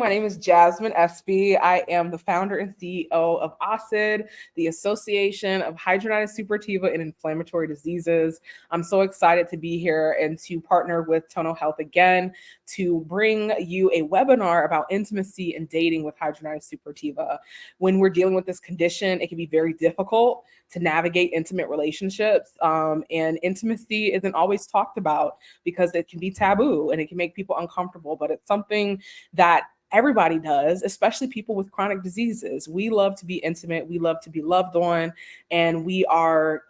My name is Jasmine Espy. I am the founder and CEO of AHSID, the Association of Hidradenitis Suppurativa and Inflammatory Diseases. I'm so excited to be here and to partner with Tono Health again to bring you a webinar about intimacy and dating with hidradenitis suppurativa. When we're dealing with this condition, it can be very difficult to navigate intimate relationships, and intimacy isn't always talked about because it can be taboo and it can make people uncomfortable, but it's something that everybody does, especially people with chronic diseases. We love to be intimate, we love to be loved on, and we are,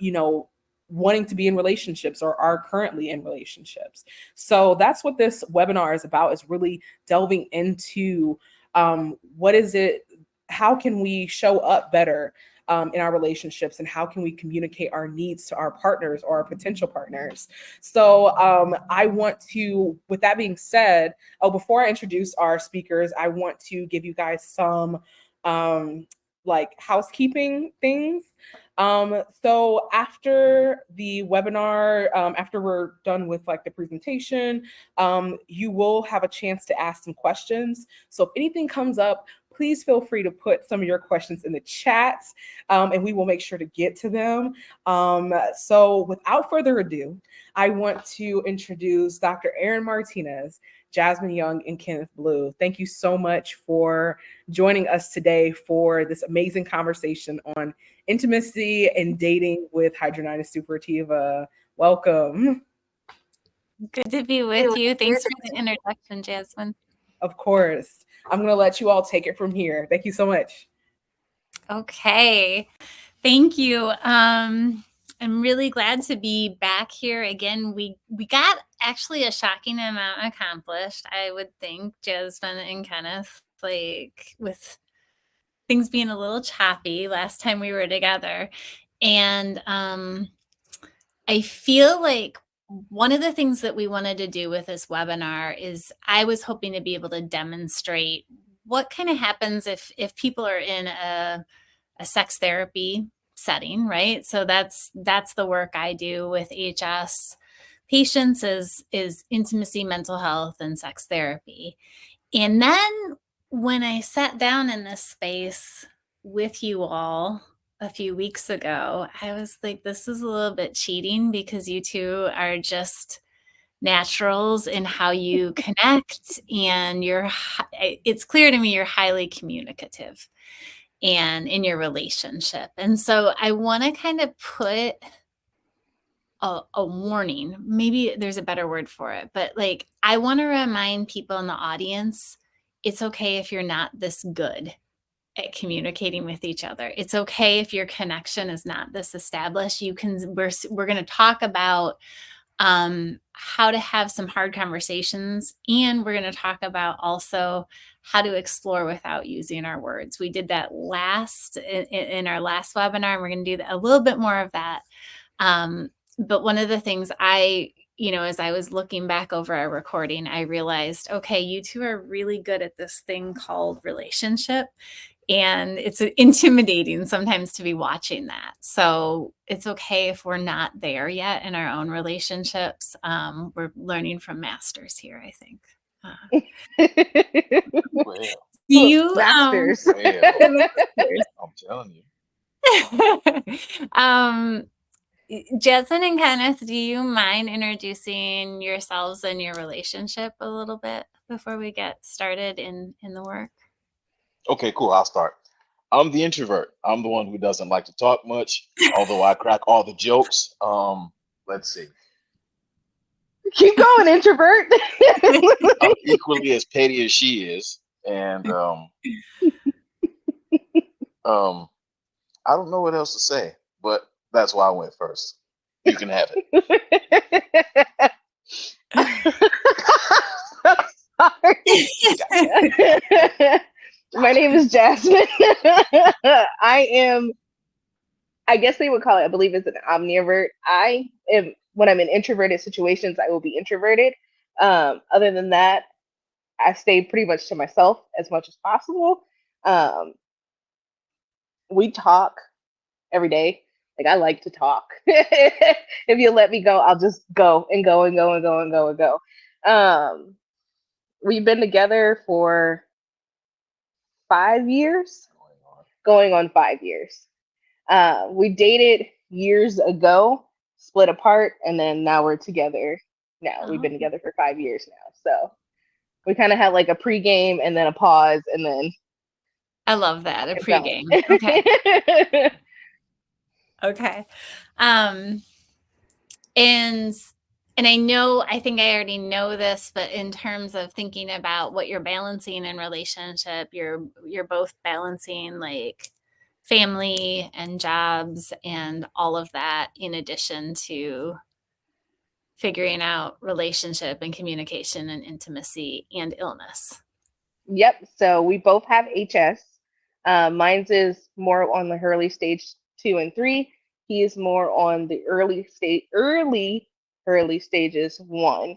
wanting to be in relationships or are currently in relationships. So that's what this webinar is about, is really delving into what is it, how can we show up better in our relationships, and how can we communicate our needs to our partners or our potential partners. So I want to, with that being said, before I introduce our speakers, I want to give you guys some housekeeping things. So after the webinar, after we're done with the presentation, you will have a chance to ask some questions. So if anything comes up, please feel free to put some of your questions in the chat, and we will make sure to get to them. So without further ado, I want to introduce Dr. Erin Martinez, Jasmine Young, and Kenneth Blue. Thank you so much for joining us today for this amazing conversation on intimacy and dating with hidradenitis suppurativa. Welcome. Good to be with you. Thanks for the introduction, Jasmine. Of course. I'm going to let you all take it from here. Thank you so much. Okay. Thank you. I'm really glad to be back here again. We got actually a shocking amount accomplished, I would think, Jasmine and Kenneth, with things being a little choppy last time we were together. And I feel like one of the things that we wanted to do with this webinar is I was hoping to be able to demonstrate what kind of happens if people are in a sex therapy setting, right? So that's the work I do with HS patients is intimacy, mental health, and sex therapy. And then when I sat down in this space with you all a few weeks ago, I was like, this is a little bit cheating because you two are just naturals in how you connect, and it's clear to me you're highly communicative and in your relationship. And so I want to kind of put a warning, maybe there's a better word for it, but I want to remind people in the audience, it's okay if you're not this good at communicating with each other. It's okay if your connection is not this established. We're going to talk about how to have some hard conversations, and we're going to talk about also how to explore without using our words. We did that in our last webinar, and we're going to do a little bit more of that. But one of the things as I was looking back over our recording, I realized, okay, you two are really good at this thing called relationship. And it's intimidating sometimes to be watching that. So it's okay if we're not there yet in our own relationships. We're learning from masters here, I think. Do you masters? I'm telling you. Jasmine and Kenneth, do you mind introducing yourselves and your relationship a little bit before we get started in the work? Okay, cool. I'll start. I'm the introvert. I'm the one who doesn't like to talk much, although I crack all the jokes. Let's see. Keep going, introvert. I'm equally as petty as she is. And I don't know what else to say, but that's why I went first. You can have it. Sorry. My name is Jasmine. I guess they would call it, I believe it's an omnivert. When I'm in introverted situations, I will be introverted. Other than that, I stay pretty much to myself as much as possible. We talk every day. I like to talk. If you let me go, I'll just go and go and go and go and go and go. We've been together for 5 years, going on 5 years. We dated years ago, split apart, and then now we're together. Now we've been together for 5 years now. So we kind of had like a pregame and then a pause, and then I love that, a kept pregame. going. Okay. Okay. And I know, I think I already know this, but in terms of thinking about what you're balancing in relationship, you're both balancing like family and jobs and all of that, in addition to figuring out relationship and communication and intimacy and illness. Yep. So we both have HS. Mine's is more on the early stage 2 and 3. He is more on the early stages 1.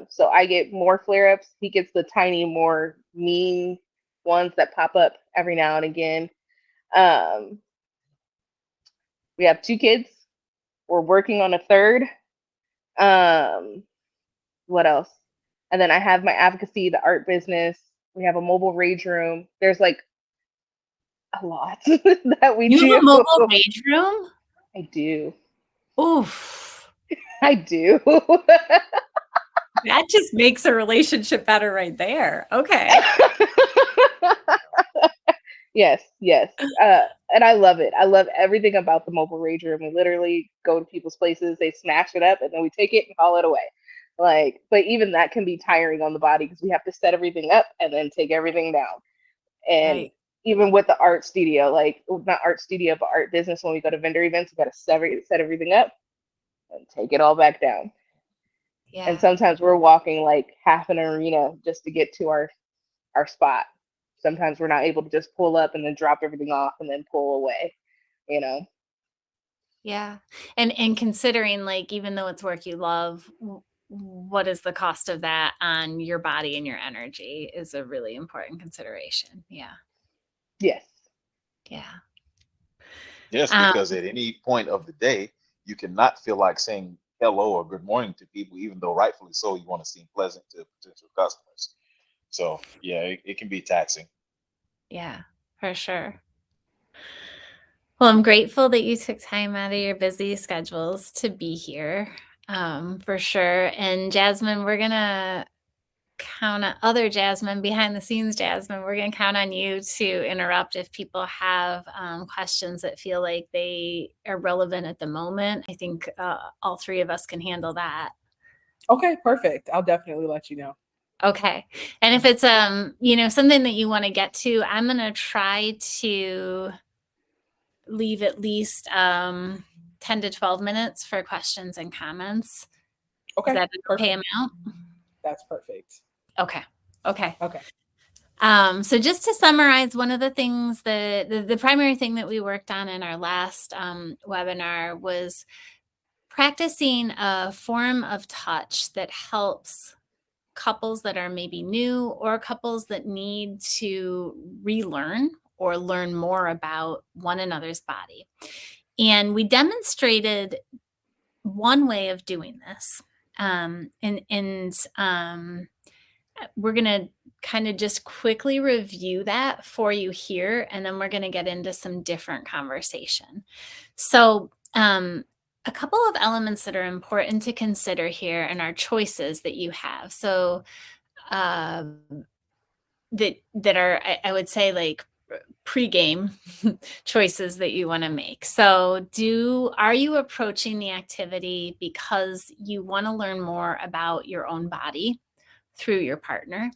So I get more flare-ups. He gets the tiny, more mean ones that pop up every now and again. We have 2 kids. We're working on a 3rd. What else? And then I have my advocacy, the art business. We have a mobile rage room. There's like a lot that we do. You have a mobile rage room? I do. Oof. I do. That just makes a relationship better right there. Okay. Yes. And I love it. I love everything about the mobile rage room. We literally go to people's places, they smash it up, and then we take it and haul it away. Like, but even that can be tiring on the body because we have to set everything up and then take everything down. And Right. even with the art studio, like not art studio, but art business, when we go to vendor events, we got to set everything up and take it all back down. Yeah. And sometimes we're walking like half an arena just to get to our spot. Sometimes we're not able to just pull up and then drop everything off and then pull away, you know? Yeah. And considering, like, even though it's work you love, what is the cost of that on your body and your energy is a really important consideration. Yeah. Yes. Yeah. Yes, because at any point of the day, you cannot feel like saying hello or good morning to people, even though rightfully so, you want to seem pleasant to potential customers. So yeah, it can be taxing. Yeah, for sure. Well, I'm grateful that you took time out of your busy schedules to be here, for sure. And Jasmine, we're gonna count on other Jasmine, behind the scenes Jasmine. We're gonna count on you to interrupt if people have questions that feel like they are relevant at the moment. I think all 3 of us can handle that. Okay, perfect. I'll definitely let you know. Okay. And if it's something that you want to get to, I'm gonna try to leave at least 10 to 12 minutes for questions and comments. Okay, Is that an okay perfect. amount? That's perfect. Okay. Okay. So just to summarize, one of the things the primary thing that we worked on in our last webinar was practicing a form of touch that helps couples that are maybe new or couples that need to relearn or learn more about one another's body. And we demonstrated one way of doing this. We're going to kind of just quickly review that for you here, and then we're going to get into some different conversation. So, a couple of elements that are important to consider here and our choices that you have. So, that are, I would say, like pre-game choices that you want to make. So are you approaching the activity because you want to learn more about your own body through your partner?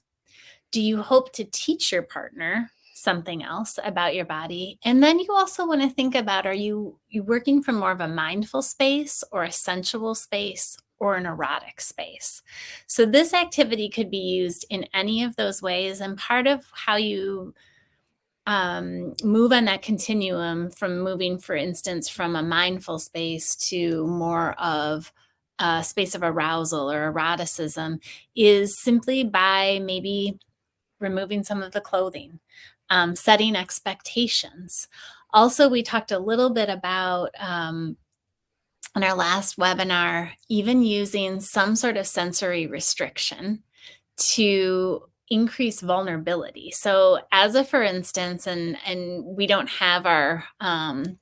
Do you hope to teach your partner something else about your body? And then you also want to think about, are you working from more of a mindful space or a sensual space or an erotic space? So this activity could be used in any of those ways. And part of how you move on that continuum from moving, for instance, from a mindful space to more of a space of arousal or eroticism is simply by maybe removing some of the clothing, setting expectations. Also, we talked a little bit about in our last webinar, even using some sort of sensory restriction to increase vulnerability. So as a for instance, and we don't have our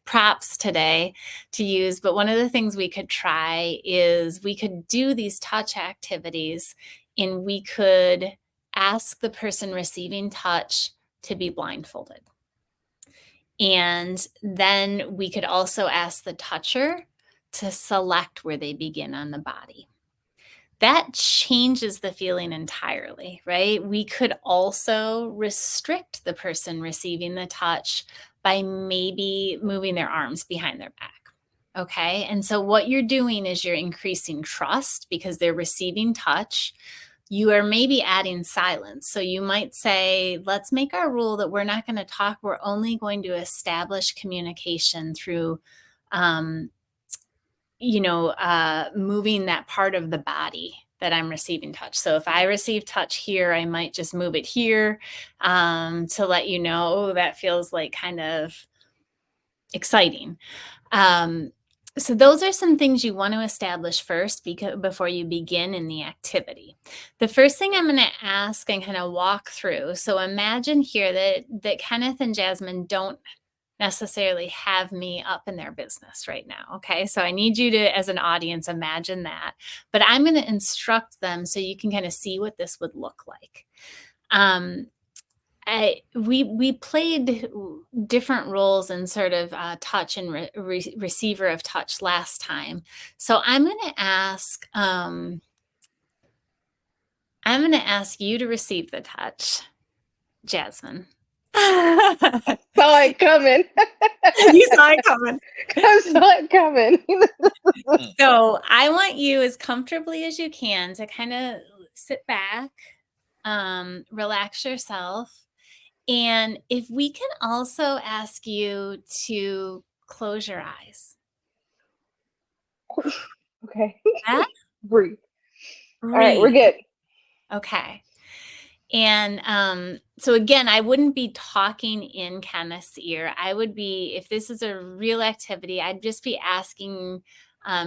props today to use, but one of the things we could try is we could do these touch activities, and we could ask the person receiving touch to be blindfolded. And then we could also ask the toucher to select where they begin on the body. That changes the feeling entirely, right? We could also restrict the person receiving the touch by maybe moving their arms behind their back. Okay. And so what you're doing is you're increasing trust because they're receiving touch. You are maybe adding silence. So you might say, let's make our rule that we're not going to talk. We're only going to establish communication through, moving that part of the body that I'm receiving touch. So if I receive touch here, I might just move it here to let you know, oh, that feels like kind of exciting. So those are some things you want to establish first before you begin in the activity. The first thing I'm going to ask and kind of walk through. So imagine here that Kenneth and Jasmine don't necessarily have me up in their business right now. Okay. So I need you to, as an audience, imagine that, but I'm going to instruct them so you can kind of see what this would look like. We played different roles in sort of touch and receiver of touch last time. So I'm going to ask you to receive the touch, Jasmine. Saw it coming. You saw it coming. I saw it coming. So I want you as comfortably as you can to kind of sit back, relax yourself. And if we can also ask you to close your eyes. Okay. Yeah? Breathe. All right, we're good. Okay. And so again, I wouldn't be talking in Kenneth's ear. I would be, if this is a real activity, I'd just be asking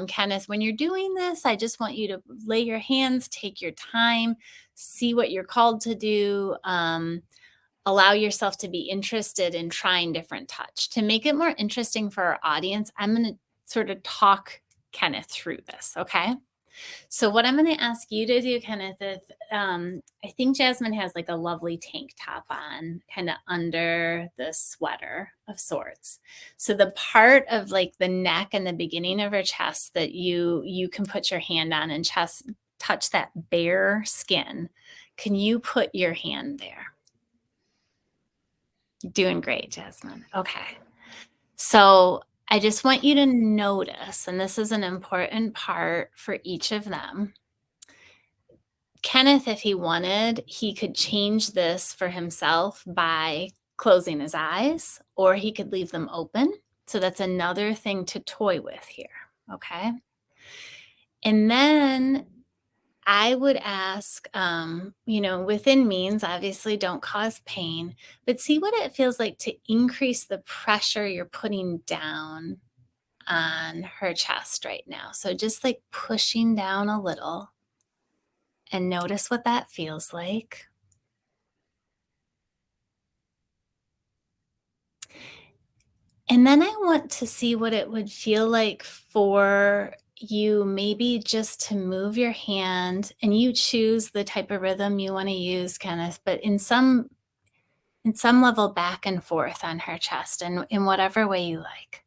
Kenneth, when you're doing this, I just want you to lay your hands, take your time, see what you're called to do. Allow yourself to be interested in trying different touch. To make it more interesting for our audience, I'm going to sort of talk Kenneth through this, okay? So what I'm going to ask you to do, Kenneth, is I think Jasmine has like a lovely tank top on, kind of under the sweater of sorts. So the part of like the neck and the beginning of her chest that you can put your hand on and touch that bare skin, can you put your hand there? Doing great, Jasmine. Okay. So I just want you to notice, and this is an important part for each of them. Kenneth, if he wanted, he could change this for himself by closing his eyes, or he could leave them open. So that's another thing to toy with here. Okay. And then I would ask, within means, obviously don't cause pain, but see what it feels like to increase the pressure you're putting down on her chest right now. So just like pushing down a little, and notice what that feels like. And then I want to see what it would feel like for you maybe just to move your hand, and you choose the type of rhythm you want to use, Kenneth, but in some level back and forth on her chest, and in whatever way you like.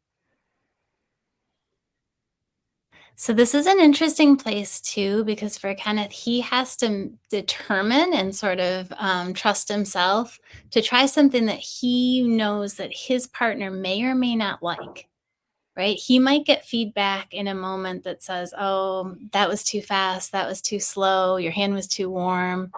So this is an interesting place too, because for Kenneth, he has to determine and sort of trust himself to try something that he knows that his partner may or may not like. Right? He might get feedback in a moment that says, oh, that was too fast. That was too slow. Your hand was too warm.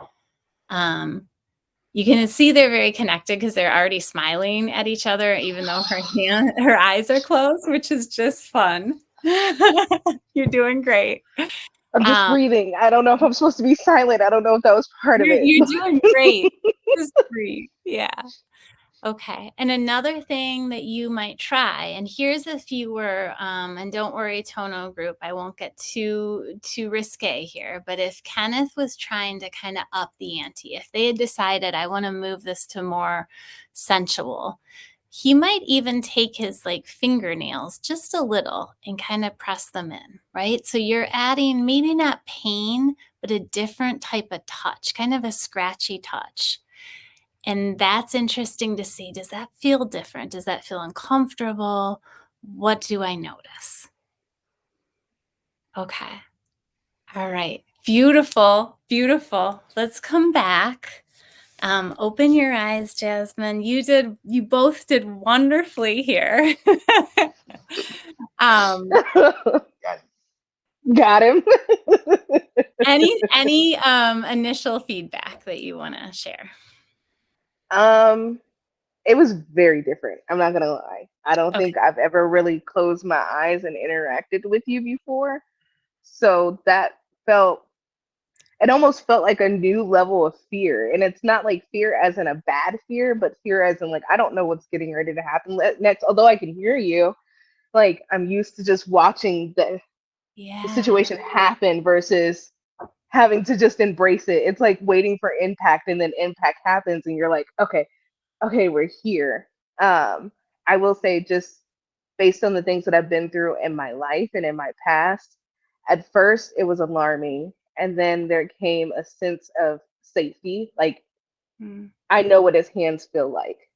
You can see they're very connected because they're already smiling at each other, even though her eyes are closed, which is just fun. You're doing great. I'm just breathing. I don't know if I'm supposed to be silent. I don't know if that was part of it. You're doing great. Just breathe. Yeah. Okay. And another thing that you might try, and here's if you were, and don't worry, Tono group, I won't get too risque here, but if Kenneth was trying to kind of up the ante, if they had decided, I want to move this to more sensual, he might even take his like fingernails just a little and kind of press them in, right? So you're adding maybe not pain, but a different type of touch, kind of a scratchy touch. And that's interesting to see. Does that feel different? Does that feel uncomfortable? What do I notice? Okay. All right. Beautiful. Beautiful. Let's come back. Open your eyes, Jasmine. You both did wonderfully here. Got it. Got him. Any initial feedback that you want to share? It was very different. I'm not gonna lie. I don't Okay. think I've ever really closed my eyes and interacted with you before. So it almost felt like a new level of fear. And it's not like fear as in a bad fear, but fear as in like, I don't know what's getting ready to happen next. Although I can hear you, like I'm used to just watching the situation happen versus having to just embrace it. It's like waiting for impact, and then impact happens and you're like, okay, we're here. I will say, just based on the things that I've been through in my life and in my past, at first it was alarming. And then there came a sense of safety. Like, I know what his hands feel like.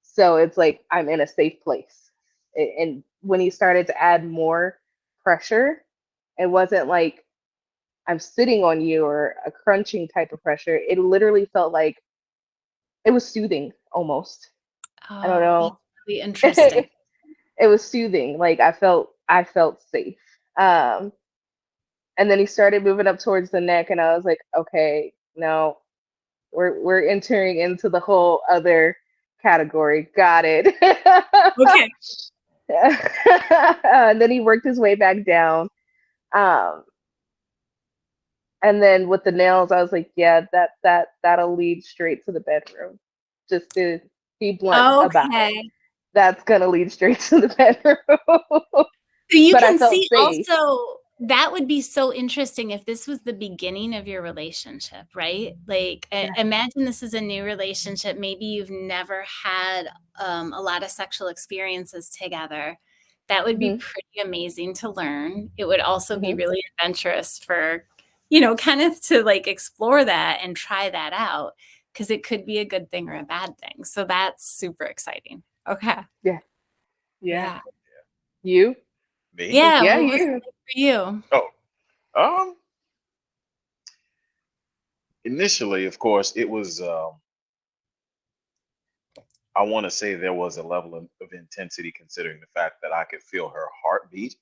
So it's like I'm in a safe place. And when he started to add more pressure, it wasn't like I'm sitting on you or a crunching type of pressure. It literally felt like it was soothing almost. I don't know. That's really interesting. It was soothing. Like I felt safe. Um, and then he started moving up towards the neck, and I was like, okay, no, we're entering into the whole other category. Got it. Okay. And then he worked his way back down. And then with the nails, I was like, yeah, that'll lead straight to the bedroom. Just to be blunt about it. That's gonna lead straight to the bedroom. So you But I can felt see safe. also that would be so interesting if this was the beginning of your relationship, right? Like imagine this is a new relationship. Maybe you've never had a lot of sexual experiences together. That would be pretty amazing to learn. It would also be really adventurous for, Kenneth to like explore that and try that out, because it could be a good thing or a bad thing. So that's super exciting. Okay. Yeah. You? Me? Yeah. Yeah, What was it you. like for you? Oh, initially, of course, it was. I want to say there was a level of intensity, considering the fact that I could feel her heartbeat.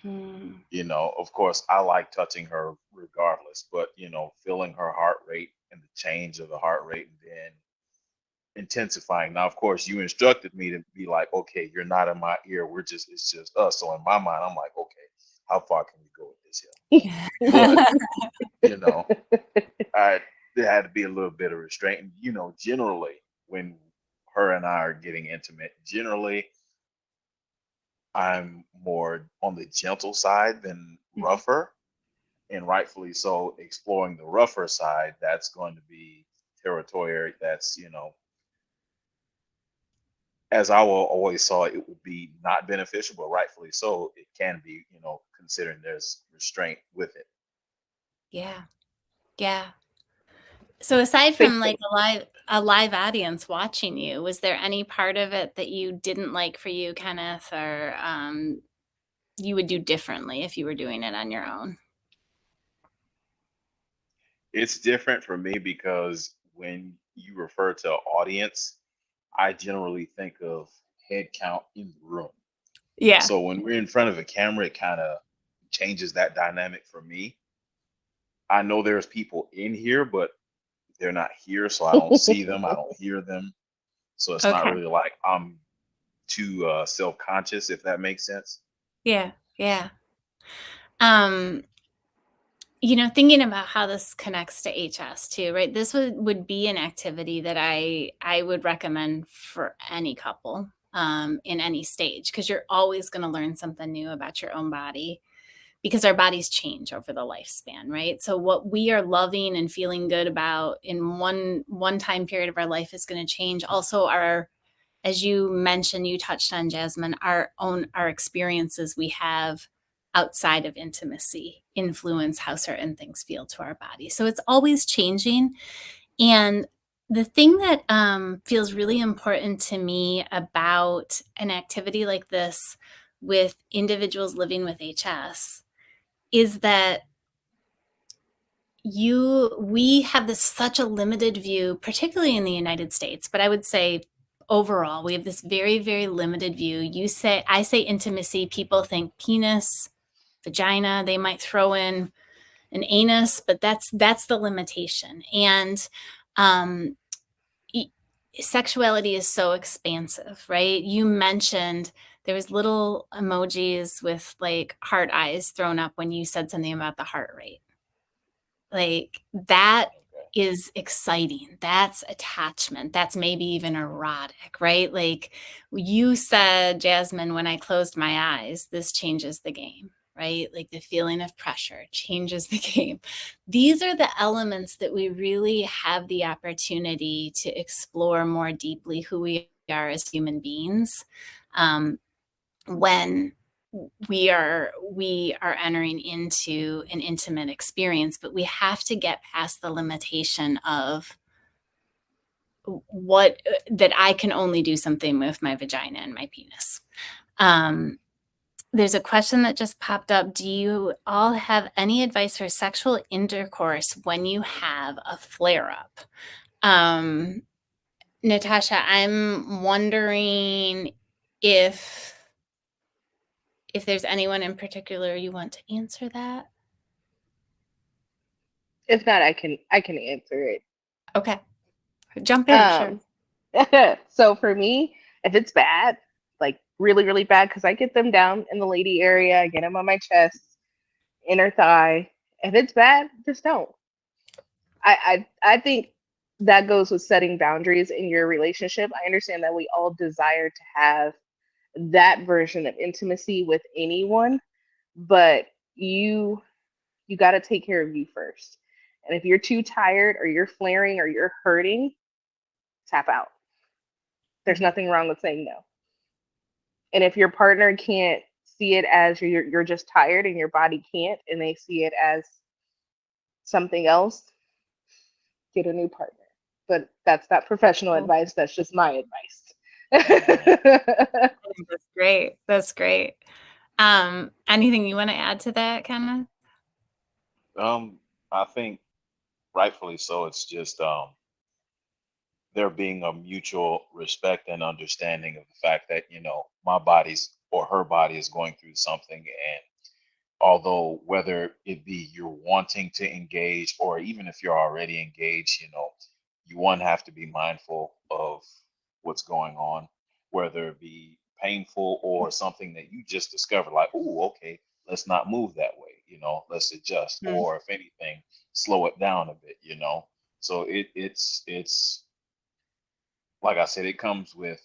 Of course, I like touching her regardless, but feeling her heart rate and the change of the heart rate, and then intensifying. Now, of course, you instructed me to be like, okay, you're not in my ear. It's just us. So in my mind, I'm like, okay, how far can we go with this here? But there had to be a little bit of restraint. And, generally, when her and I are getting intimate, generally, I'm more on the gentle side than rougher. And rightfully so, exploring the rougher side, that's going to be territory that's, as I will always saw it would be not beneficial, but rightfully so, it can be, considering there's restraint with it. Yeah. Yeah. So aside from like a live audience watching you, was there any part of it that you didn't like for you, Kenneth, or you would do differently if you were doing it on your own? It's different for me because when you refer to audience, I generally think of head count in the room. Yeah. So when we're in front of a camera, it kind of changes that dynamic for me. I know there's people in here, but they're not here, so I don't see them. I don't hear them. So it's not really like I'm too self-conscious, if that makes sense. Yeah. Yeah. thinking about how this connects to HS too, right? This would be an activity that I would recommend for any couple in any stage, because you're always going to learn something new about your own body, because our bodies change over the lifespan, right? So what we are loving and feeling good about in one time period of our life is going to change. Also, as you mentioned, you touched on, Jasmine, our experiences we have outside of intimacy influence how certain things feel to our body. So it's always changing. And the thing that feels really important to me about an activity like this with individuals living with HS is that we have such a limited view, particularly in the United States, but I would say overall, we have this very, very limited view. I say intimacy, people think penis, vagina, they might throw in an anus, but that's the limitation. And sexuality is so expansive, right? You mentioned there was little emojis with like heart eyes thrown up when you said something about the heart rate. Like that is exciting. That's attachment. That's maybe even erotic, right? Like you said, Jasmine, when I closed my eyes, this changes the game, right? Like the feeling of pressure changes the game. These are the elements that we really have the opportunity to explore more deeply who we are as human beings when we are entering into an intimate experience, but we have to get past the limitation of that I can only do something with my vagina and my penis. There's a question that just popped up. Do you all have any advice for sexual intercourse when you have a flare-up? Natasha, I'm wondering if there's anyone in particular you want to answer that. If not, I can answer it. Okay. Jump in, sure. So for me, if it's bad, like really, really bad, because I get them down in the lady area, I get them on my chest, inner thigh. If it's bad, just don't. I think that goes with setting boundaries in your relationship. I understand that we all desire to have that version of intimacy with anyone, but you got to take care of you first. And if you're too tired or you're flaring or you're hurting, tap out. There's nothing wrong with saying no. And if your partner can't see it as you're just tired and your body can't, and they see it as something else, get a new partner. But that's not professional advice. That's just my advice. That's great. That's great. Anything you want to add to that, Kenneth? I think rightfully so. It's just there being a mutual respect and understanding of the fact that, my body's or her body is going through something. And although whether it be you're wanting to engage or even if you're already engaged, you have to be mindful of what's going on, whether it be painful or something that you just discovered, like, oh, okay, let's not move that way, let's adjust, or if anything, slow it down a bit. So it's like I said, it comes with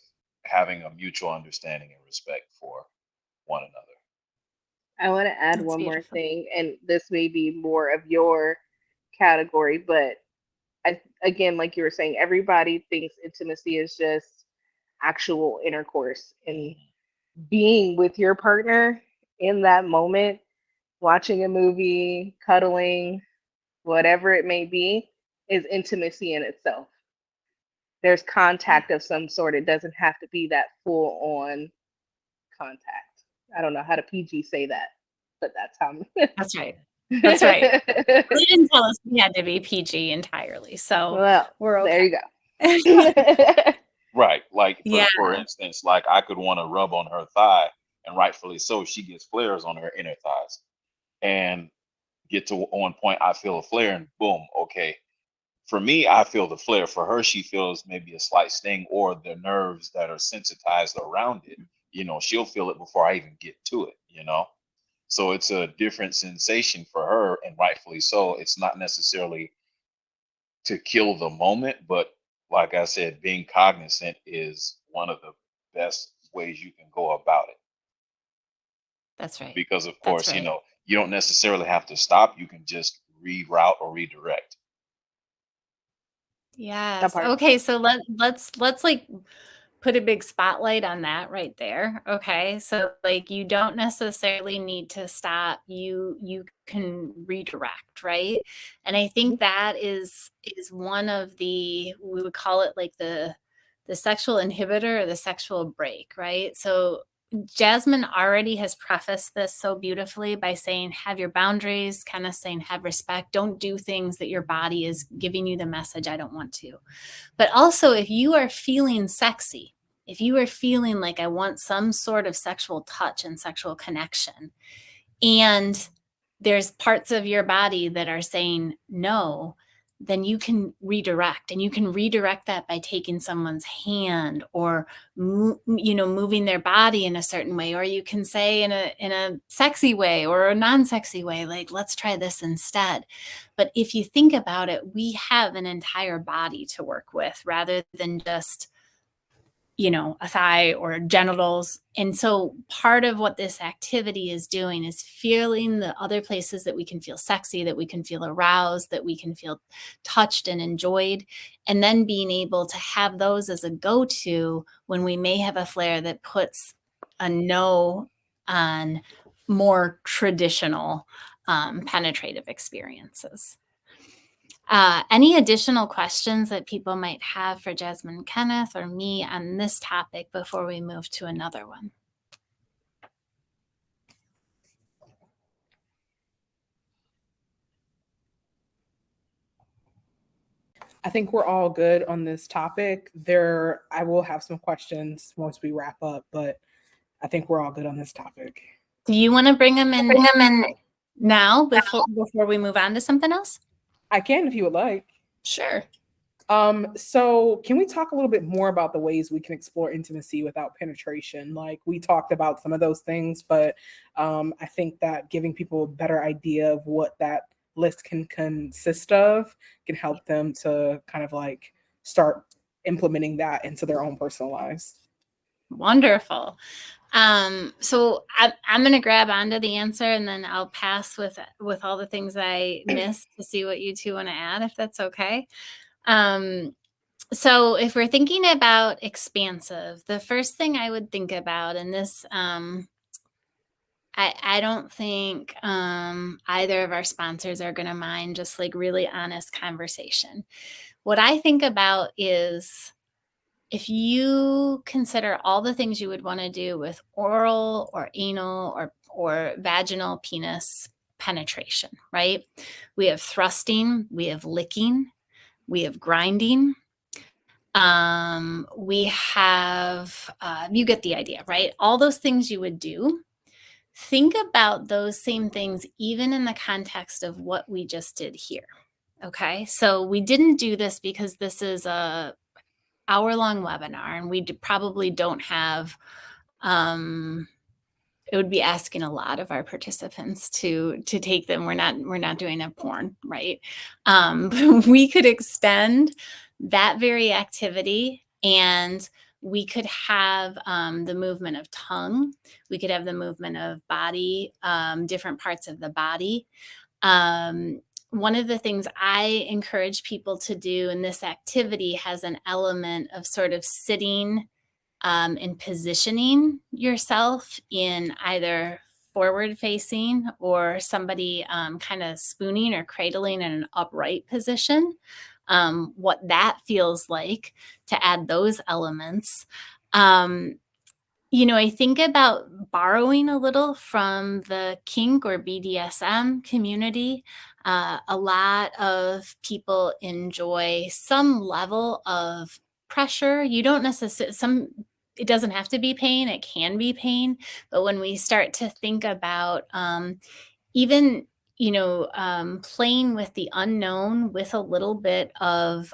having a mutual understanding and respect for one another. I want to add That's one more beautiful. thing, and this may be more of your category, but again, like you were saying, everybody thinks intimacy is just actual intercourse, and being with your partner in that moment, watching a movie, cuddling, whatever it may be, is intimacy in itself. There's contact of some sort. It doesn't have to be that full on contact. I don't know how to PG say that, but that's how. That's right. That's right. They didn't tell us we had to be PG entirely, so Well, we're okay. there you go. Right. Like, Yeah. for instance, like I could want to rub on her thigh, and rightfully so, she gets flares on her inner thighs. And get to one point, I feel a flare, and boom, okay. For me, I feel the flare. For her, she feels maybe a slight sting or the nerves that are sensitized around it. She'll feel it before I even get to it, So it's a different sensation for her, and rightfully so. It's not necessarily to kill the moment, but like I said, being cognizant is one of the best ways you can go about it. That's right. Because of That's course, right. you don't necessarily have to stop. You can just reroute or redirect. Yes. part. Okay, so let's like put a big spotlight on that right there. Okay. So like you don't necessarily need to stop. You can redirect, right? And I think that is one of the, we would call it like the sexual inhibitor or the sexual break, right? So Jasmine already has prefaced this so beautifully by saying, have your boundaries, kind of saying, have respect. Don't do things that your body is giving you the message, I don't want to. But also, if you are feeling sexy, if you are feeling like I want some sort of sexual touch and sexual connection, and there's parts of your body that are saying no, then you can redirect, and you can redirect that by taking someone's hand or moving their body in a certain way, or you can say in a sexy way or a non-sexy way, like, let's try this instead. But if you think about it, we have an entire body to work with rather than just a thigh or genitals. And so part of what this activity is doing is feeling the other places that we can feel sexy, that we can feel aroused, that we can feel touched and enjoyed, and then being able to have those as a go-to when we may have a flare that puts a no on more traditional penetrative experiences. Any additional questions that people might have for Jasmine Kenneth or me on this topic before we move to another one? I think we're all good on this topic. I will have some questions once we wrap up, but I think we're all good on this topic. Do you want to bring them in now before we move on to something else? I can if you would like. Sure. So can we talk a little bit more about the ways we can explore intimacy without penetration? Like, we talked about some of those things, but I think that giving people a better idea of what that list can consist of can help them to kind of like start implementing that into their own personal lives. Wonderful. So I'm going to grab onto the answer, and then I'll pass with all the things I missed to see what you two want to add, if that's okay. So if we're thinking about expansive, the first thing I would think about, and this, I don't think either of our sponsors are going to mind just like really honest conversation. What I think about is, if you consider all the things you would want to do with oral or anal or vaginal penis penetration, right? We have thrusting, we have licking, we have grinding. We have, you get the idea, right? All those things you would do. Think about those same things even in the context of what we just did here. Okay, so we didn't do this because this is a hour-long webinar, and we probably don't have, it would be asking a lot of our participants to take them. We're not doing a porn, right? We could extend that very activity, and we could have the movement of tongue. We could have the movement of body, different parts of the body. One of the things I encourage people to do, and this activity has an element of sort of sitting and positioning yourself in either forward facing or somebody kind of spooning or cradling in an upright position, what that feels like to add those elements. I think about borrowing a little from the kink or BDSM community. A lot of people enjoy some level of pressure. You don't necessarily, it doesn't have to be pain, it can be pain. But when we start to think about even, playing with the unknown with a little bit of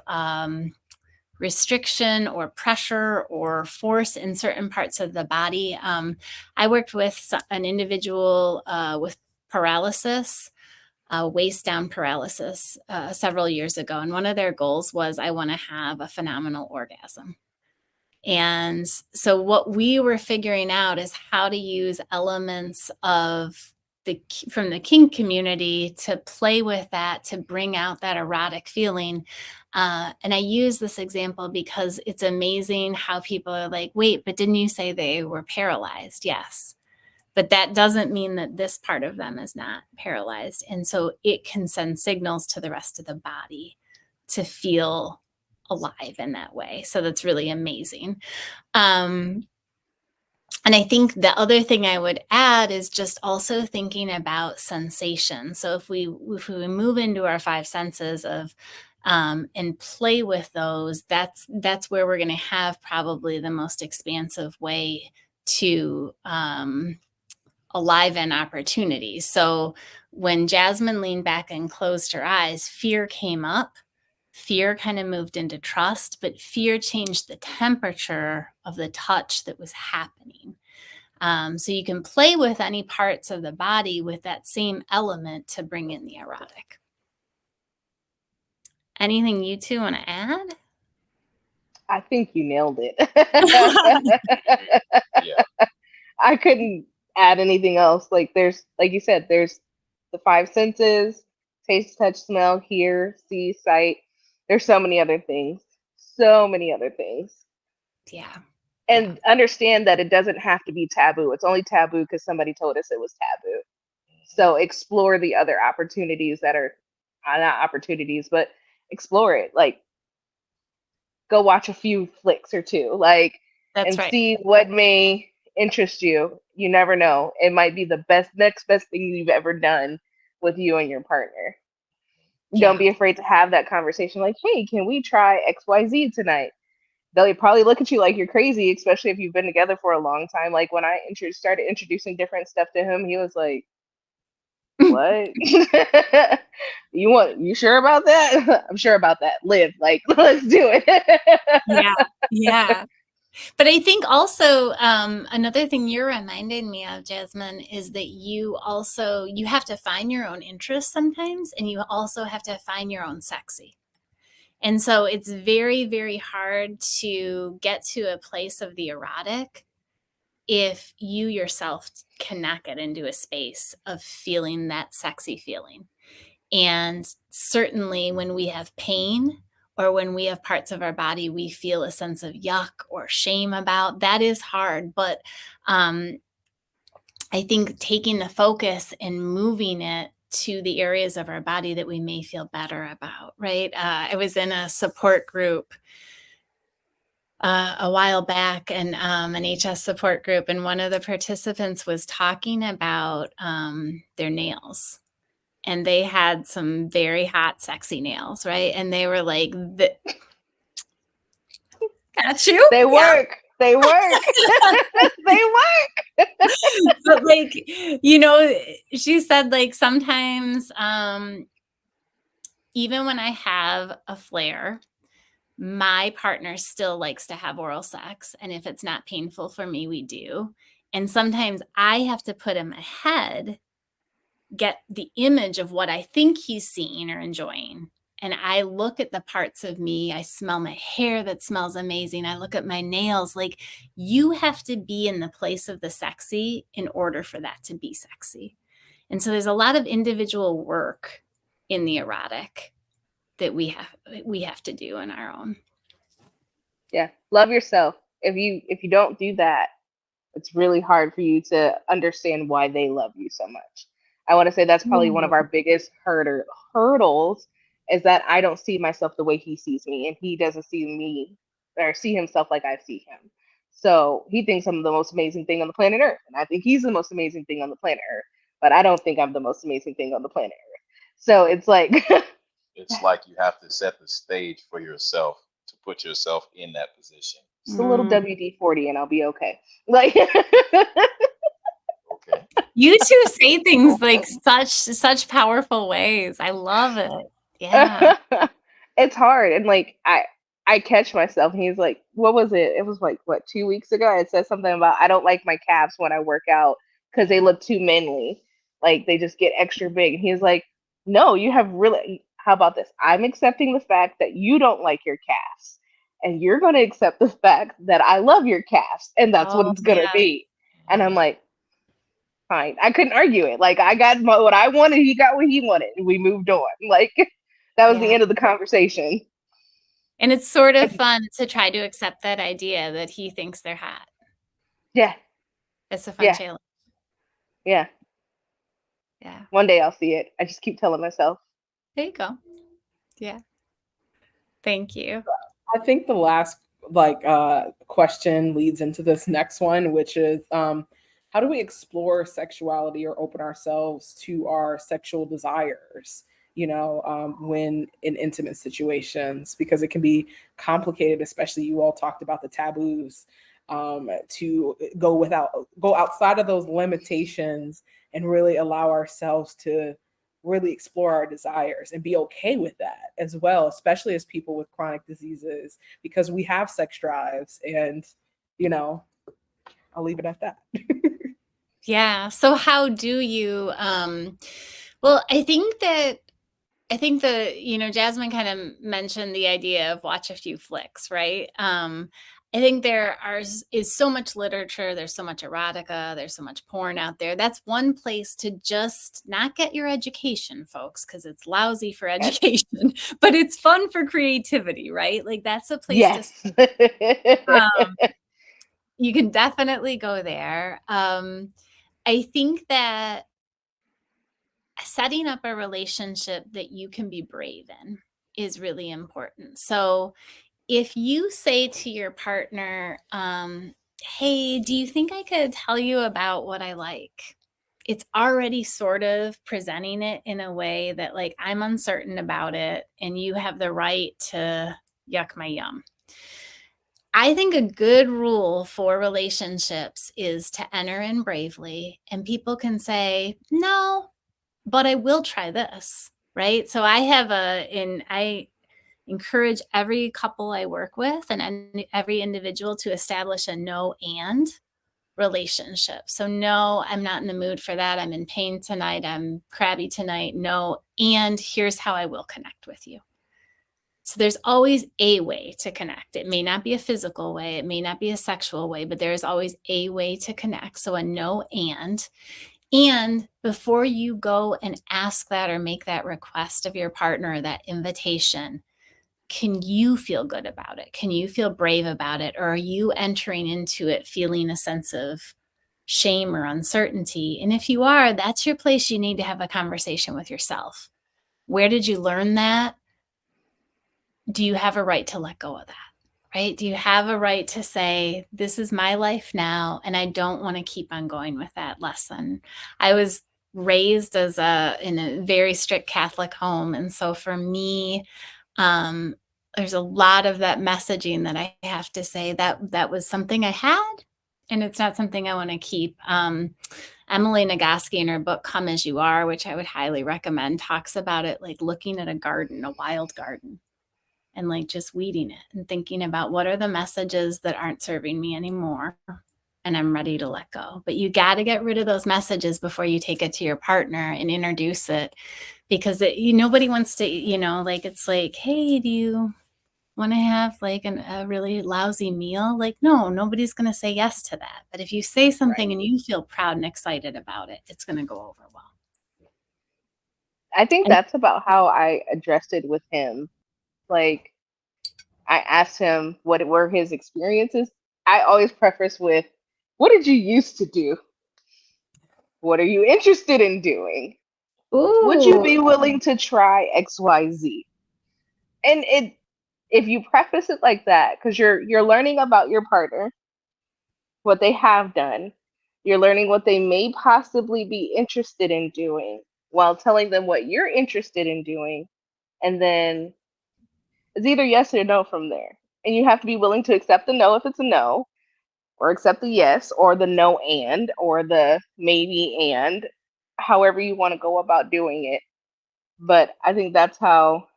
restriction or pressure or force in certain parts of the body. I worked with an individual with paralysis, waist down paralysis, several years ago. And one of their goals was, I want to have a phenomenal orgasm. And so what we were figuring out is how to use elements of from the kink community to play with that, to bring out that erotic feeling. And I use this example because it's amazing how people are like, wait, but didn't you say they were paralyzed? Yes. But that doesn't mean that this part of them is not paralyzed. And so it can send signals to the rest of the body to feel alive in that way. So that's really amazing. And I think the other thing I would add is just also thinking about sensation. So if we move into our five senses of and play with those, that's where we're going to have probably the most expansive way to aliven opportunities. So when Jasmine leaned back and closed her eyes, fear came up. Fear kind of moved into trust, but fear changed the temperature of the touch that was happening. So you can play with any parts of the body with that same element to bring in the erotic. Anything you two want to add? I think you nailed it. Yeah. I couldn't add anything else. Like you said, there's the five senses: taste, touch, smell, hear, see, sight. There's so many other things. Yeah. And understand that it doesn't have to be taboo. It's only taboo because somebody told us it was taboo. So explore the other opportunities that are not opportunities, but explore it. Like, go watch a few flicks or two, like, That's and right. see what may interest you. You never know. It might be the next best thing you've ever done with you and your partner. Yeah. Don't be afraid to have that conversation. Like, hey, can we try XYZ tonight? They'll probably look at you like you're crazy, especially if you've been together for a long time. Like, when I started introducing different stuff to him, he was like, what? You sure about that? I'm sure about that. Live, like, let's do it. Yeah. But I think also another thing you're reminding me of, Jasmine, is that you have to find your own interests sometimes, and you also have to find your own sexy. And so it's very, very hard to get to a place of the erotic if you yourself cannot get into a space of feeling that sexy feeling. And certainly when we have pain, or when we have parts of our body we feel a sense of yuck or shame about, that is hard. But I think taking the focus and moving it to the areas of our body that we may feel better about, right? I was in a support group a while back, and an HS support group, and one of the participants was talking about their nails. And they had some very hot, sexy nails, right? And they were like, got you? They work. They work. They work. But like, she said, like, sometimes even when I have a flare, my partner still likes to have oral sex. And if it's not painful for me, we do. And sometimes I have to put him ahead, get the image of what I think he's seeing or enjoying. And I look at the parts of me, I smell my hair that smells amazing. I look at my nails. Like, you have to be in the place of the sexy in order for that to be sexy. And so there's a lot of individual work in the erotic that we have to do on our own. Yeah. Love yourself. If you don't do that, it's really hard for you to understand why they love you so much. I want to say that's probably one of our biggest hurdles, is that I don't see myself the way he sees me, and he doesn't see me or see himself like I see him. So he thinks I'm the most amazing thing on the planet Earth, and I think he's the most amazing thing on the planet Earth, but I don't think I'm the most amazing thing on the planet Earth. So it's like it's like you have to set the stage for yourself to put yourself in that position. just a little WD-40 and I'll be okay. Like, Okay. You two say things like such powerful ways. I love it. Yeah. It's hard, and like I I catch myself, and he's like, what was it? It was like, what, 2 weeks ago? I said something about, I don't like my calves when I work out because they look too manly. Like, they just get extra big. And he's like, no, you have really, how about this? I'm accepting the fact that you don't like your calves. And you're going to accept the fact that I love your calves. And that's what Oh, it's going to yeah. be. And I'm like, fine. I couldn't argue it. Like, I got what I wanted. He got what he wanted. And we moved on. Like, that was the Yeah. end of the conversation. And it's sort of fun to try to accept that idea that he thinks they're hot. Yeah. It's a fun Yeah. challenge. Yeah. Yeah. One day I'll see it. I just keep telling myself. There you go. Yeah. Thank you. I think the last question leads into this next one, which is how do we explore sexuality or open ourselves to our sexual desires, when in intimate situations, because it can be complicated, especially you all talked about the taboos, to go outside of those limitations and really allow ourselves to really explore our desires and be okay with that as well, especially as people with chronic diseases, because we have sex drives. And I'll leave it at that. Yeah. So how do you well, I think Jasmine kind of mentioned the idea of watch a few flicks, right? I think is so much literature, there's so much erotica, there's so much porn out there. That's one place to just not get your education, folks, because it's lousy for education, but it's fun for creativity, right? Like, that's a place you can definitely go there. I think that setting up a relationship that you can be brave in is really important. So if you say to your partner, hey, do you think I could tell you about what I like? It's already sort of presenting it in a way that, like, I'm uncertain about it and you have the right to yuck my yum. I think a good rule for relationships is to enter in bravely, and people can say, no, but I will try this, right? So I encourage every couple I work with and every individual to establish a no and relationship. So no, I'm not in the mood for that. I'm in pain tonight. I'm crabby tonight. No, and here's how I will connect with you. So there's always a way to connect. It may not be a physical way, it may not be a sexual way, but there's always a way to connect. So a no and before you go and ask that or make that request of your partner, that invitation, can you feel good about it? Can you feel brave about it? Or are you entering into it feeling a sense of shame or uncertainty? And if you are, that's your place you need to have a conversation with yourself. Where did you learn that? Do you have a right to let go of that? Right? Do you have a right to say, this is my life now, and I don't want to keep on going with that lesson? I was raised in a very strict Catholic home. And so for me, there's a lot of that messaging that I have to say that was something I had, and it's not something I want to keep. Emily Nagoski, in her book, Come As You Are, which I would highly recommend, talks about it like looking at a garden, a wild garden, and like just weeding it and thinking about what are the messages that aren't serving me anymore, and I'm ready to let go. But you got to get rid of those messages before you take it to your partner and introduce it, because nobody wants to, it's like, hey, do you want to have like a really lousy meal? Like, no, nobody's going to say yes to that. But if you say something and you feel proud and excited about it, it's going to go over well. I think that's about how I addressed it with him. Like, I asked him what were his experiences. I always preface with, what did you used to do? What are you interested in doing? Ooh. Would you be willing to try XYZ? And if you preface it like that, because you're learning about your partner, what they have done, you're learning what they may possibly be interested in doing, while telling them what you're interested in doing, and then it's either yes or no from there. And you have to be willing to accept the no if it's a no, or accept the yes, or the no and, or the maybe and, however you want to go about doing it. But I think that's about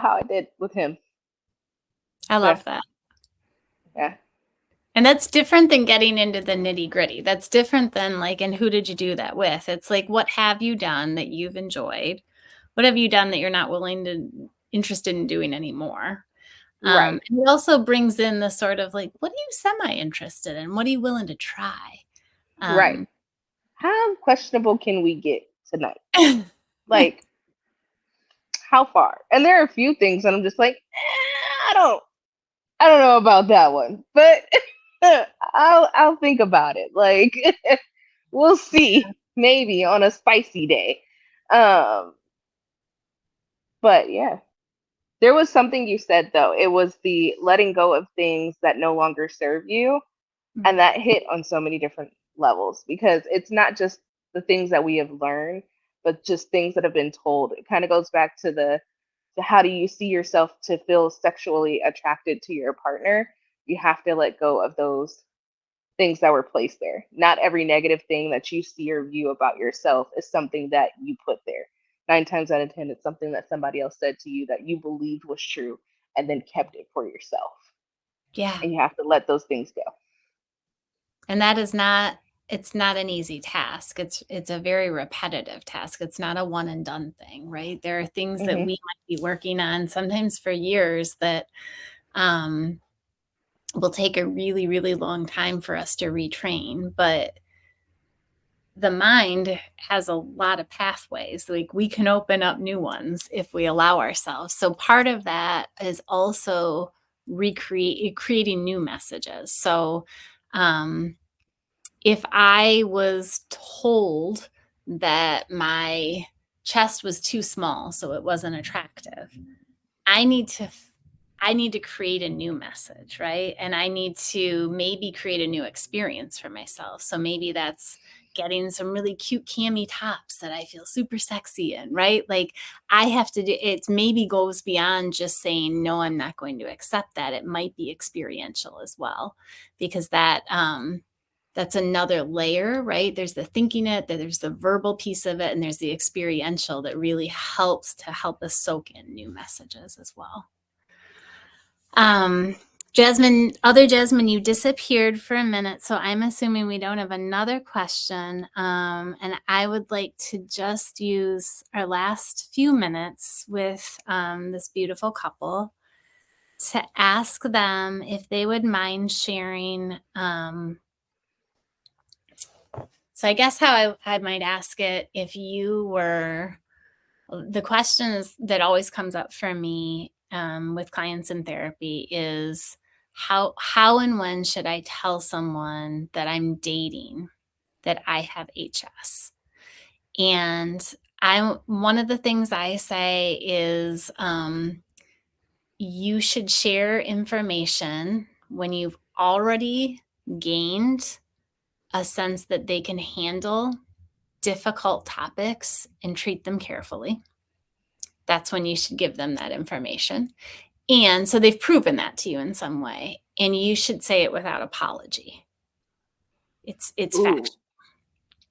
how I did with him. I love that. Yeah. And that's different than getting into the nitty gritty. That's different than like, and who did you do that with? It's like, what have you done that you've enjoyed? What have you done that you're not interested in doing anymore? Right. And it also brings in the sort of like, what are you semi-interested in? What are you willing to try? Right. How questionable can we get tonight? Like, how far? And there are a few things that I'm just like, I don't know about that one, but I'll think about it. Like, we'll see, maybe on a spicy day. But yeah, there was something you said though. It was the letting go of things that no longer serve you, and that hit on so many different levels, because it's not just the things that we have learned, but just things that have been told. It kind of goes back to the how do you see yourself to feel sexually attracted to your partner. You have to let go of those things that were placed there. Not every negative thing that you see or view about yourself is something that you put there. 9 times out of 10, it's something that somebody else said to you that you believed was true and then kept it for yourself. Yeah. And you have to let those things go. And that is not, it's not an easy task. It's a very repetitive task. It's not a one and done thing, right? There are things that we might be working on sometimes for years that will take a really, really long time for us to retrain. But the mind has a lot of pathways. Like we can open up new ones if we allow ourselves. So part of that is also creating new messages. So if I was told that my chest was too small, so it wasn't attractive, I need to create a new message, right? And I need to maybe create a new experience for myself. So maybe that's getting some really cute cami tops that I feel super sexy in, right? Like I have to do it. Maybe goes beyond just saying, no, I'm not going to accept that. It might be experiential as well, because that's another layer, right? There's the thinking it, there's the verbal piece of it, and there's the experiential that really helps to help us soak in new messages as well. Jasmine, you disappeared for a minute, so I'm assuming we don't have another question. And I would like to just use our last few minutes with this beautiful couple to ask them if they would mind sharing. So I guess how I might ask it, if you were, the question is, that always comes up for me with clients in therapy is how and when should I tell someone that I'm dating that I have HS? And one of the things I say is you should share information when you've already gained a sense that they can handle difficult topics and treat them carefully. That's when you should give them that information. And so they've proven that to you in some way, and you should say it without apology. It's factual.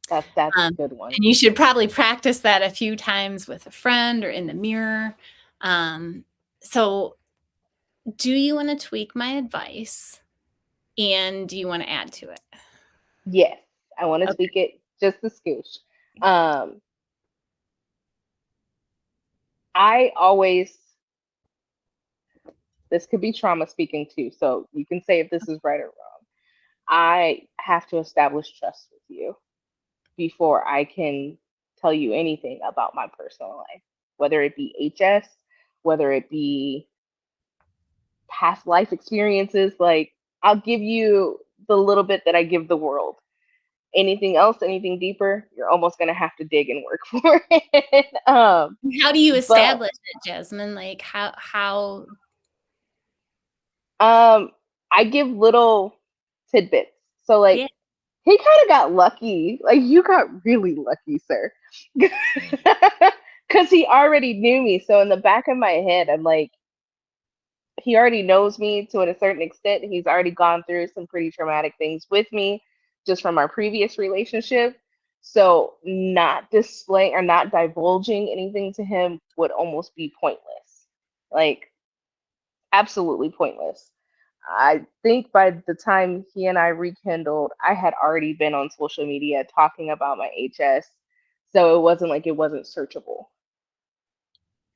That's a good one. And you should probably practice that a few times with a friend or in the mirror. So do you want to tweak my advice, and do you want to add to it? Yes, I want to tweak it just a scooch. I always, this could be trauma speaking too, so you can say if this is right or wrong. I have to establish trust with you before I can tell you anything about my personal life, whether it be HS, whether it be past life experiences. Like, I'll give you the little bit that I give the world. Anything else, anything deeper, you're almost going to have to dig and work for it. How do you establish it, Jasmine? Like how? I give little tidbits. So like, he kind of got lucky. Like, you got really lucky, sir. Because he already knew me. So in the back of my head, I'm like, he already knows me to a certain extent. He's already gone through some pretty traumatic things with me just from our previous relationship. So not displaying or not divulging anything to him would almost be pointless. Like, absolutely pointless. I think by the time he and I rekindled, I had already been on social media talking about my HS. So it wasn't like it wasn't searchable.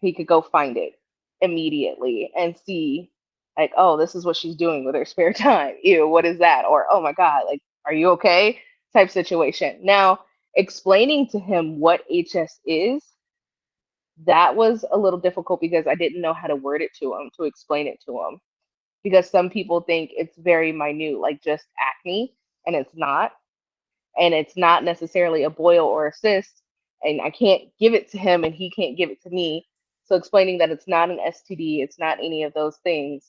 He could go find it immediately and see, like, oh, this is what she's doing with her spare time. Ew, what is that? Or, oh my God, like, are you okay? Type situation. Now, explaining to him what HS is, that was a little difficult because I didn't know how to word it to him, to explain it to him. Because some people think it's very minute, like just acne, and it's not. And it's not necessarily a boil or a cyst. And I can't give it to him and he can't give it to me. So explaining that it's not an STD, it's not any of those things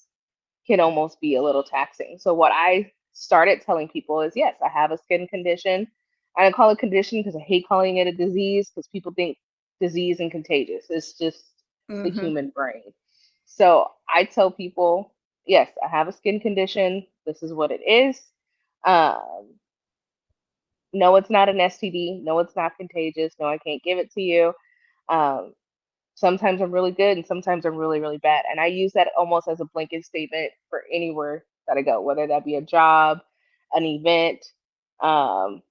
can almost be a little taxing. So what I started telling people is, yes, I have a skin condition. I don't call it condition because I hate calling it a disease because people think disease and contagious. It's just the human brain. So I tell people, yes, I have a skin condition. This is what it is. No, it's not an STD. No, it's not contagious. No, I can't give it to you. Um, Sometimes I'm really good and sometimes I'm really, really bad. And I use that almost as a blanket statement for anywhere that I go, whether that be a job, an event, um,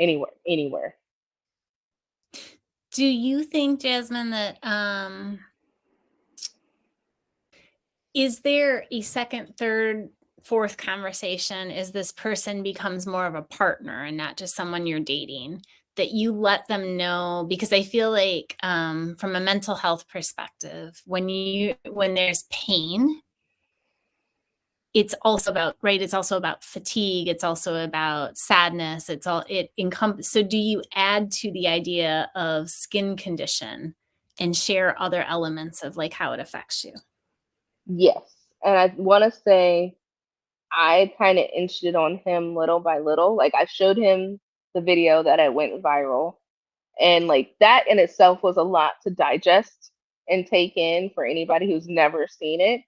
anywhere. Do you think, Jasmine, that is there a second, third, fourth conversation as this person becomes more of a partner and not just someone you're dating, that you let them know? Because I feel like from a mental health perspective, when there's pain, it's also about, right, it's also about fatigue, it's also about sadness, so do you add to the idea of skin condition and share other elements of like how it affects you? Yes. And I want to say I kind of inched it on him little by little. Like I showed him the video that had went viral. And like that in itself was a lot to digest and take in for anybody who's never seen it.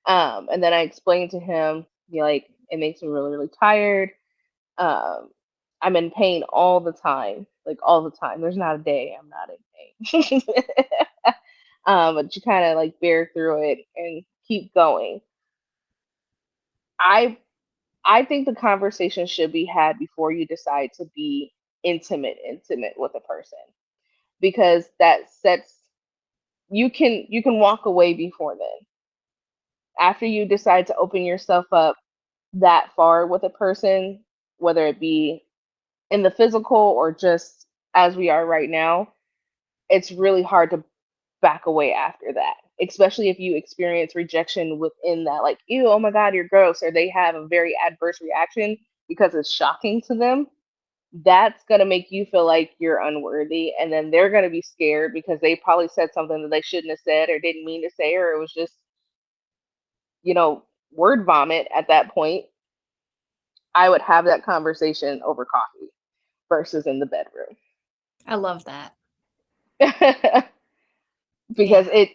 And then I explained to him, be like, it makes me really, really tired. I'm in pain all the time, like all the time. There's not a day I'm not in pain. But you kind of like bear through it and keep going. I I think the conversation should be had before you decide to be intimate with a person, because that sets, you can walk away before then. After you decide to open yourself up that far with a person, whether it be in the physical or just as we are right now, it's really hard to back away after that, especially if you experience rejection within that, like, ew, oh my God, you're gross, or they have a very adverse reaction because it's shocking to them. That's going to make you feel like you're unworthy. And then they're going to be scared because they probably said something that they shouldn't have said or didn't mean to say, or it was just, word vomit at that point. I would have that conversation over coffee versus in the bedroom. I love that. Because Yeah.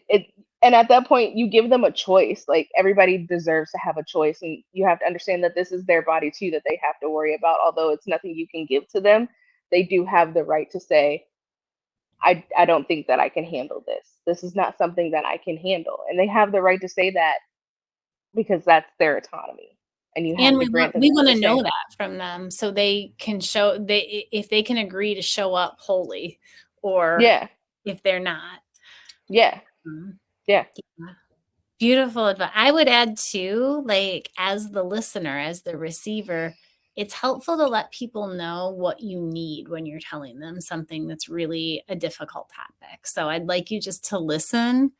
and at that point you give them a choice. Like, everybody deserves to have a choice, and you have to understand that this is their body too that they have to worry about. Although it's nothing you can give to them, they do have the right to say, I don't think that I can handle this. This is not something that I can handle. And they have the right to say that because that's their autonomy. And you have And to grant them we that want to the know same. that from them so they can if they can agree to show up wholly, or Yeah. if they're not. Yeah. Mhm. Yeah. Beautiful advice. I would add too, like, as the listener, as the receiver, it's helpful to let people know what you need when you're telling them something that's really a difficult topic. So I'd like you just to listen.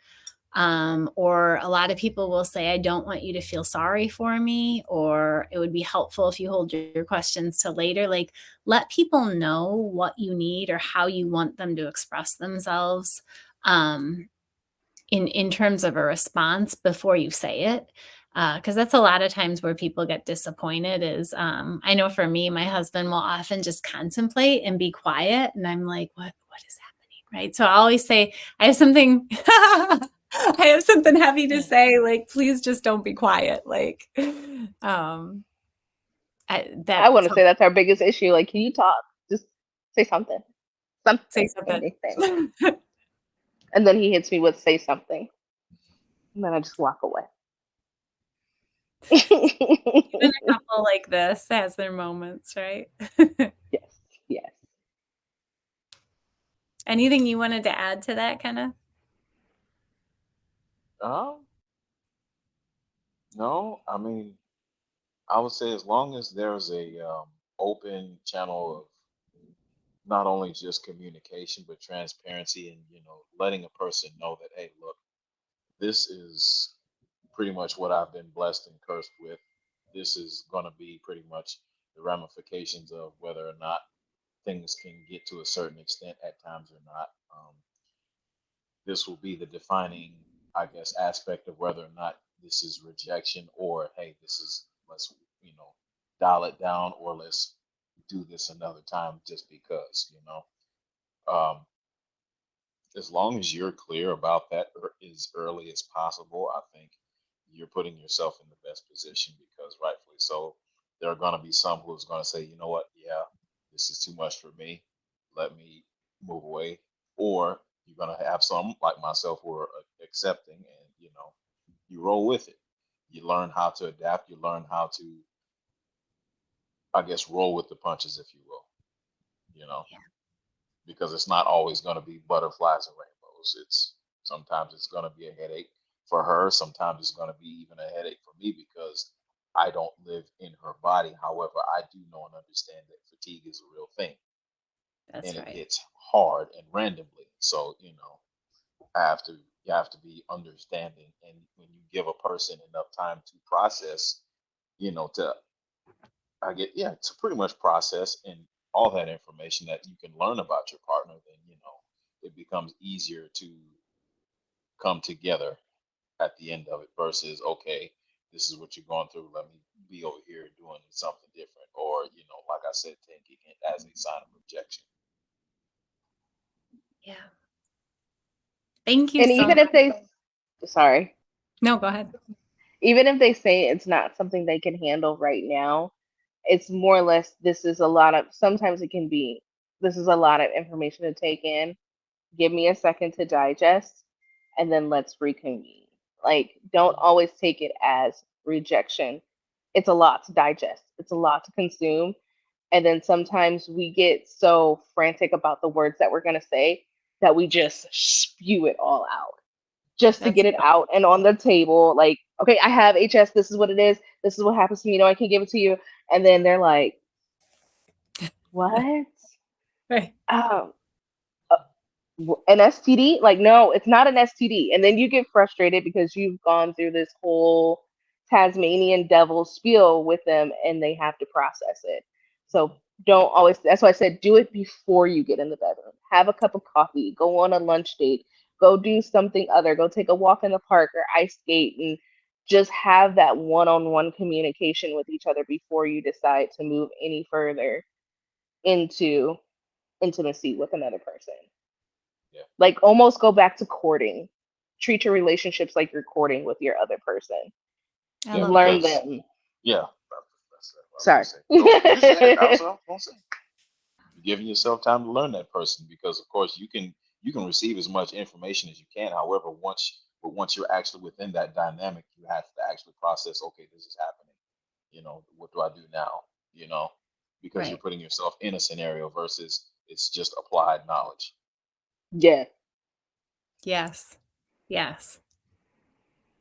Or a lot of people will say, I don't want you to feel sorry for me, or it would be helpful if you hold your questions till later. Like, let people know what you need or how you want them to express themselves. In terms of a response before you say it. Because that's a lot of times where people get disappointed is, I know for me, my husband will often just contemplate and be quiet. And I'm like, what is happening? Right. So I always say, I have something, I have something heavy to say, like, please just don't be quiet. Like, I want to say that's our biggest issue. Like, can you talk? Just say something. Say something. Anything. And then he hits me with say something. And then I just walk away. Even a couple like this has their moments, right? Yes, yes. Anything you wanted to add to that, Kenneth? No, I mean, I would say as long as there's a open channel of not only just communication but transparency, and letting a person know that, hey, look, this is pretty much what I've been blessed and cursed with. This is going to be pretty much the ramifications of whether or not things can get to a certain extent at times or not. This will be the defining, I guess, aspect of whether or not this is rejection, or hey, this is, let's dial it down, or let's do this another time just because. As long as you're clear about that as early as possible, I think you're putting yourself in the best position, because rightfully so, there are going to be some who's going to say, you know what, yeah, this is too much for me, let me move away. Or you're going to have some like myself who are accepting, and you roll with it. You learn how to adapt. You learn how to, I guess, roll with the punches, if you will. Yeah. Because it's not always going to be butterflies and rainbows. Sometimes it's going to be a headache for her. Sometimes it's going to be even a headache for me, because I don't live in her body. However, I do know and understand that fatigue is a real thing. That's And right. it hits hard and randomly. So, you have to be understanding. And when you give a person enough time to process, to pretty much process and all that information that you can learn about your partner, then it becomes easier to come together at the end of it, versus, okay, this is what you're going through, let me be over here doing something different, or like I said, taking it as a sign of rejection. Yeah. Thank you And so even much. if they, sorry, No, go ahead. even if they say it's not something they can handle right now, it's more or less, sometimes it can be, this is a lot of information to take in. Give me a second to digest, and then let's reconvene. Like, don't always take it as rejection. It's a lot to digest, it's a lot to consume. And then sometimes we get so frantic about the words that we're going to say that we just spew it all out just to That's get it out and on the table. Like, okay, I have HS. This is what it is. This is what happens to me. I can give it to you. And then they're like, what? right. Um, an STD? Like, no, it's not an STD. And then you get frustrated because you've gone through this whole Tasmanian devil spiel with them, and they have to process it. So don't always, that's why I said do it before you get in the bedroom. Have a cup of coffee, go on a lunch date, go do something other, go take a walk in the park or ice skate, and just have that one-on-one communication with each other before you decide to move any further into intimacy with another person. Yeah. Like, almost go back to courting. Treat your relationships like you're courting with your other person. I love Learn that. them. Yeah. Sorry. You said it. I was gonna say. You're giving yourself time to learn that person, because of course you can receive as much information as you can. However, once you're actually within that dynamic, you have to actually process, okay, this is happening. What do I do now? Because you're Right. putting yourself in a scenario versus it's just applied knowledge. Yeah. Yes. Yes.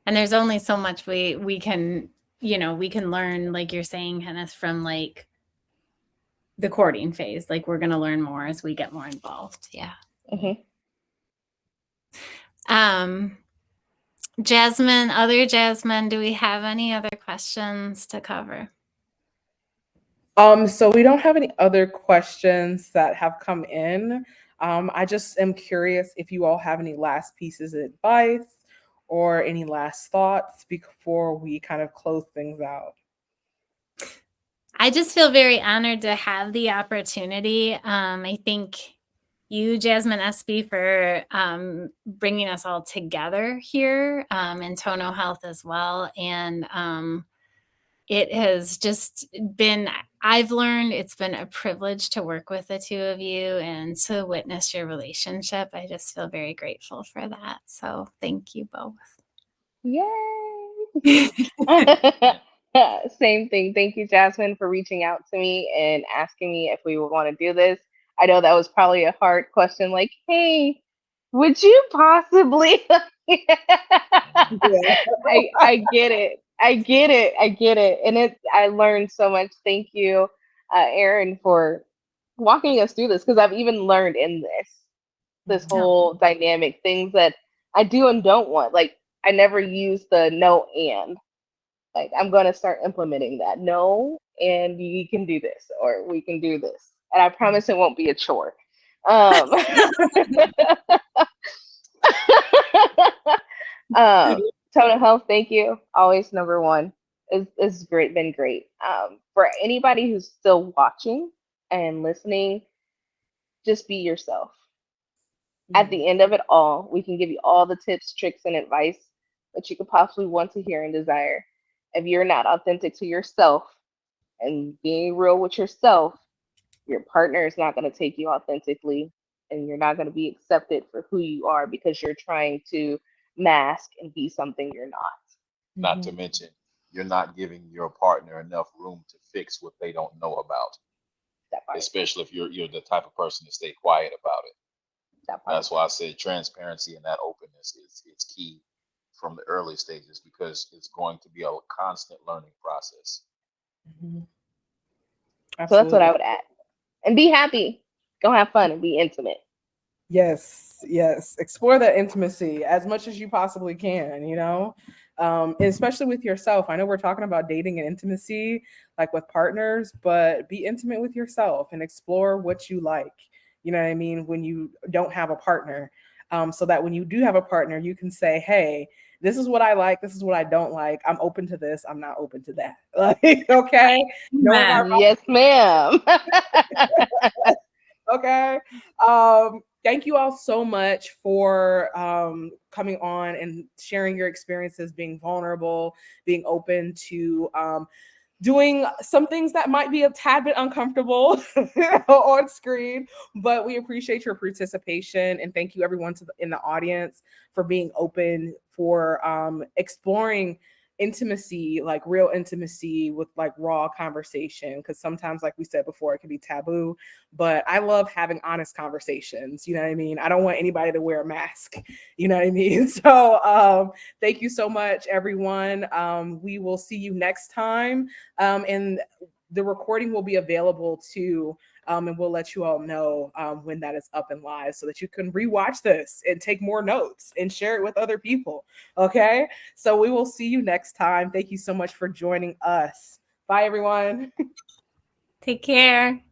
And there's only so much we can, we can learn, like you're saying, Kenneth, from like the courting phase. Like, we're going to learn more as we get more involved. Yeah. Mm-hmm. Jasmine, do we have any other questions to cover? So we don't have any other questions that have come in. I just am curious if you all have any last pieces of advice or any last thoughts before we kind of close things out. I just feel very honored to have the opportunity. I thank you, Jasmine SB, for bringing us all together here, in Tono Health as well. And it has just been, I've learned it's been a privilege to work with the two of you and to witness your relationship. I just feel very grateful for that. So thank you both. Yay! Same thing. Thank you, Jasmine, for reaching out to me and asking me if we would want to do this. I know that was probably a hard question, like, hey, would you possibly? I get it. I get it. I get it. And I learned so much. Thank you, Erin, for walking us through this, because I've even learned in this whole dynamic, things that I do and don't want. Like, I never use the no and. Like, I'm going to start implementing that. No, and you can do this, or we can do this. And I promise it won't be a chore. Total health, thank you. Always number one. It's great, been great. For anybody who's still watching and listening, just be yourself. At the end of it all, we can give you all the tips, tricks, and advice that you could possibly want to hear and desire. If you're not authentic to yourself and being real with yourself, your partner is not going to take you authentically, and you're not going to be accepted for who you are, because you're trying to mask and be something you're not. Not to mention, you're not giving your partner enough room to fix what they don't know about. That part. Especially if you're the type of person to stay quiet about it. That part. That's why I said transparency and that openness is key from the early stages, because it's going to be a constant learning process. So that's what I would add. And be happy. Go have fun and be intimate. Yes, yes. Explore that intimacy as much as you possibly can, you know, and especially with yourself. I know we're talking about dating and intimacy, like with partners, but be intimate with yourself and explore what you like. You know what I mean? When you don't have a partner, so that when you do have a partner, you can say, hey, this is what I like. This is what I don't like. I'm open to this. I'm not open to that. Like, okay. Yes, ma'am. Okay. Thank you all so much for coming on and sharing your experiences, being vulnerable, being open to doing some things that might be a tad bit uncomfortable on screen, but we appreciate your participation, and thank you everyone in the audience for being open, for exploring intimacy, like real intimacy with like raw conversation, because sometimes, like we said before, it can be taboo, but I love having honest conversations. You know what I mean? I don't want anybody to wear a mask. You know what I mean? So thank you so much, everyone. We will see you next time, and the recording will be available too, and we'll let you all know when that is up and live, so that you can rewatch this and take more notes and share it with other people. Okay, so we will see you next time. Thank you so much for joining us. Bye, everyone. Take care.